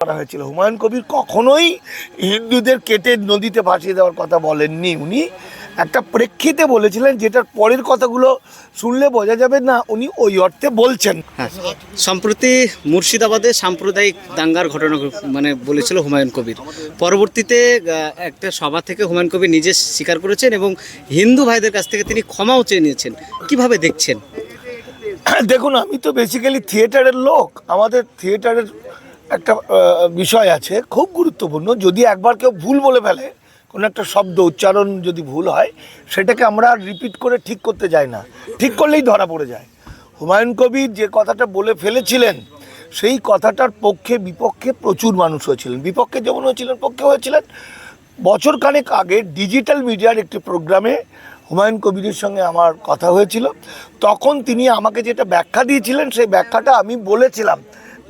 করা হয়েছিল। হুমায়ুন কবির কখনোই হিন্দুদের কেটে নদীতে ভাসিয়ে দেওয়ার কথা বলেননি। উনি একটা প্রেক্ষিতে বলেছিলেন, যেটার পরের কথাগুলো শুনলে বোঝা যাবে না উনি ওই অর্থে বলছেন। হ্যাঁ, সম্প্রতি মুর্শিদাবাদে সাম্প্রদায়িক দাঙ্গার ঘটনা বলেছিল হুমায়ুন কবির। পরবর্তীতে একটা সভা থেকে হুমায়ুন কবির নিজে স্বীকার করেছেন এবং হিন্দু ভাইদের কাছ থেকে তিনি ক্ষমাও চেয়ে নিয়েছেন। কিভাবে দেখছেন? দেখুন, আমি তো বেসিক্যালি থিয়েটারের লোক। আমাদের থিয়েটারের একটা বিষয় আছে খুব গুরুত্বপূর্ণ। যদি একবার কেউ ভুল বলে ফেলে, কোনো একটা শব্দ উচ্চারণ যদি ভুল হয়, সেটাকে আমরা রিপিট করে ঠিক করতে যাই না, ঠিক করলেই ধরা পড়ে যায়। হুমায়ুন কবির যে কথাটা বলে ফেলেছিলেন, সেই কথাটার পক্ষে বিপক্ষে প্রচুর মানুষ হয়েছিলেন। বিপক্ষে যেমন হয়েছিলেন, পক্ষে হয়েছিলেন। বছরখানেক আগে ডিজিটাল মিডিয়ার একটি প্রোগ্রামে হুমায়ুন কবিরের সঙ্গে আমার কথা হয়েছিল। তখন তিনি আমাকে যেটা ব্যাখ্যা দিয়েছিলেন, সেই ব্যাখ্যাটা আমি বলেছিলাম।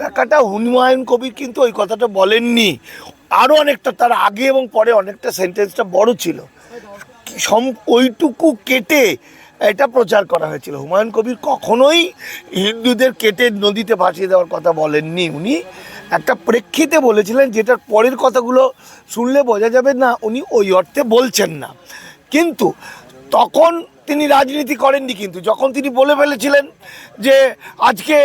ব্যাখ্যাটা হুমায়ুন কবির কিন্তু ওই কথাটা বলেননি। আরও অনেকটা তার আগে এবং পরে অনেকটা সেন্টেন্সটা বড় ছিল, ওইটুকু কেটে এটা প্রচার করা হয়েছিল। হুমায়ুন কবির কখনোই হিন্দুদের কেটে নদীতে ভাসিয়ে দেওয়ার কথা বলেননি। উনি একটা প্রেক্ষিতে বলেছিলেন, যেটার পরের কথাগুলো শুনলে বোঝা যাবে না উনি ওই অর্থে বলছেন না। কিন্তু তখন তিনি রাজনীতি করেননি। কিন্তু যখন তিনি বলে ফেলেছিলেন যে আজকে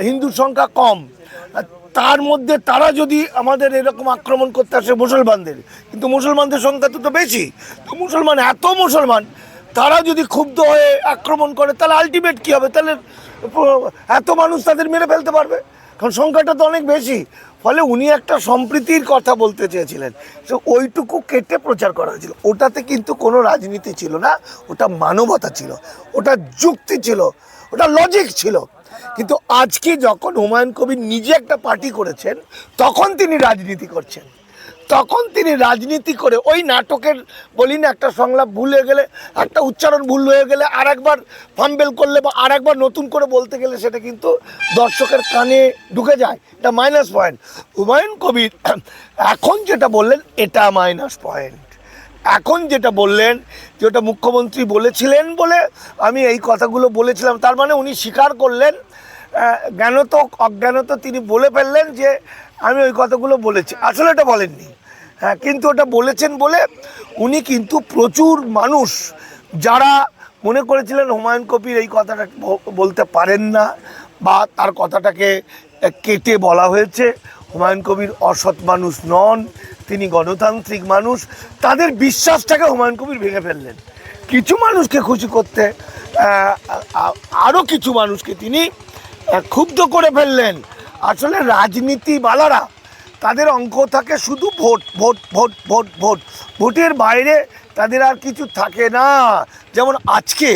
হিন্দুর সংখ্যা কম, তার মধ্যে তারা যদি আমাদের এরকম আক্রমণ করতে আসে মুসলমানদের, কিন্তু মুসলমানদের সংখ্যা তো বেশি, তো মুসলমান এত মুসলমান, তারা যদি ক্ষুব্ধ হয়ে আক্রমণ করে, তাহলে আলটিমেট কী হবে? তাহলে এত মানুষ তাদের মেরে ফেলতে পারবে, কারণ সংখ্যাটা তো অনেক বেশি। ফলে উনি একটা সম্প্রীতির কথা বলতে চেয়েছিলেন, তো ওইটুকু কেটে প্রচার করা হয়েছিল। ওটাতে কিন্তু কোনো রাজনীতি ছিল না, ওটা মানবতা ছিল, ওটা যুক্তি ছিল, ওটা লজিক ছিল। কিন্তু আজকে যখন হুমায়ুন কবির নিজে একটা পার্টি করেছেন, তখন তিনি রাজনীতি করছেন। তখন তিনি রাজনীতি করে ওই নাটকের বলি না, একটা সংলাপ ভুল হয়ে গেলে, একটা উচ্চারণ ভুল হয়ে গেলে, আর একবার ফাম্বেল করলে বা আর একবার নতুন করে বলতে গেলে সেটা কিন্তু দর্শকের কানে ঢুকে যায়। এটা মাইনাস পয়েন্ট। হুমায়ুন কবির এখন যেটা বললেন, এটা মাইনাস পয়েন্ট। এখন যেটা বললেন যে ওটা মুখ্যমন্ত্রী বলেছিলেন বলে আমি এই কথাগুলো বলেছিলাম, তার মানে উনি স্বীকার করলেন, জ্ঞানত অজ্ঞানত তিনি বলে ফেললেন যে আমি ওই কথাগুলো বলেছি। আসলে এটা বলেননি। হ্যাঁ, কিন্তু ওটা বলেছেন বলে উনি কিন্তু প্রচুর মানুষ যারা মনে করেছিলেন হুমায়ুন কবির এই কথাটা বলতে পারেন না, বা তার কথাটাকে কেটে বলা হয়েছে, হুমায়ুন কবির অসৎ মানুষ নন, তিনি গণতান্ত্রিক মানুষ, তাদের বিশ্বাসটাকে হুমায়ুন কবির ভেঙে ফেললেন। কিছু মানুষকে খুশি করতে আরও কিছু মানুষকে তিনি ক্ষুব্ধ করে ফেললেন। আসলে রাজনীতিবালারা, তাদের অঙ্ক থাকে শুধু vote vote vote vote vote, ভোটের বাইরে তাদের আর কিছু থাকে না। যেমন আজকে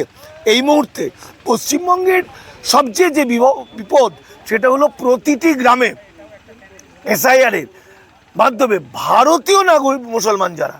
এই মুহূর্তে পশ্চিমবঙ্গের সবচেয়ে যে বিপদ, সেটা হলো প্রতিটি গ্রামে এসআইআরের মাধ্যমে ভারতীয় নাগরিক মুসলমান যারা,